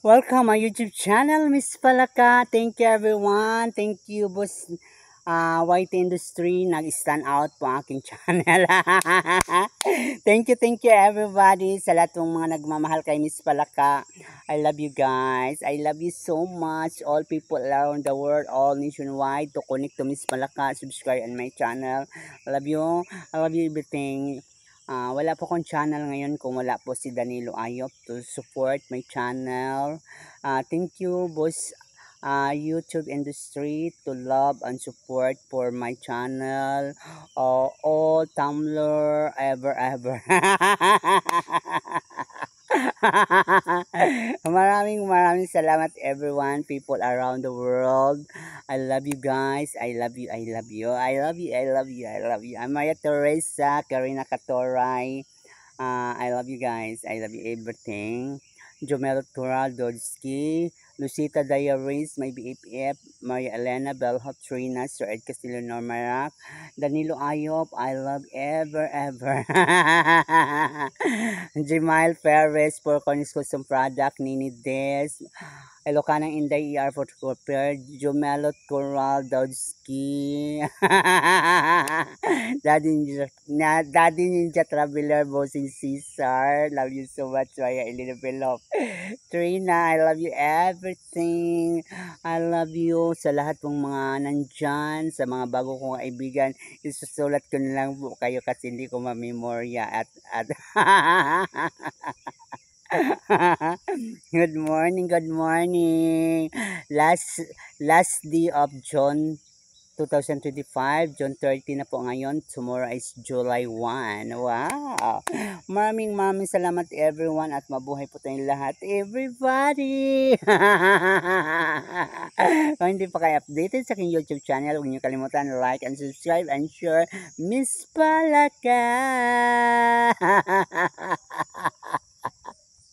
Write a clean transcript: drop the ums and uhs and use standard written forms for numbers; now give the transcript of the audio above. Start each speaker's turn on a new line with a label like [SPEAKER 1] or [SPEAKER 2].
[SPEAKER 1] Welcome my YouTube channel, Miss Palaka. Thank you everyone. Thank you, boss. White Industry, nag-stand out po ang aking channel. thank you everybody sa lahat ng mga nagmamahal kay Miss Palaka. I love you guys. I love you so much. All people around the world, all nationwide to connect to Miss Palaka, subscribe on my channel. I love you. I love you everything. Wala po akong channel ngayon kung wala po si Danilo Ayop to support my channel. Thank you, boss, YouTube industry to love and support for my channel. All Tumblr, ever. maraming salamat everyone, people around the world. I love you guys. I love you. I'm Maya Teresa, Karina Katoray. I love you guys. I love you everything. Jomel Tural Dodski, Lucita Diaries, my BFF, Maria Elena Belhop, Trina, Sir Ed Castillo Normarak, Danilo Ayop, I love ever. Jimail Perez for Cornish Custom Product, Nini Des, Elocanang Inday ER for Cooper, Jomelo Tural Dodski, Daddy Ninja Traveler, Bossing Caesar, love you so much, Maya Elena Belhop. Trina, I love you everything. I love you sa lahat ng mga nandyan, sa mga bago kong kaibigan. Isusulat ko na lang po kayo kasi hindi ko mamemorya at good morning. Last day of June 2025, June 30 na po ngayon. Tomorrow is July 1. Wow! Maraming salamat everyone at mabuhay po tayong lahat. Everybody! Kung hindi pa kayo updated sa aking YouTube channel, huwag niyo kalimutan like and subscribe and share. Miss Palaka!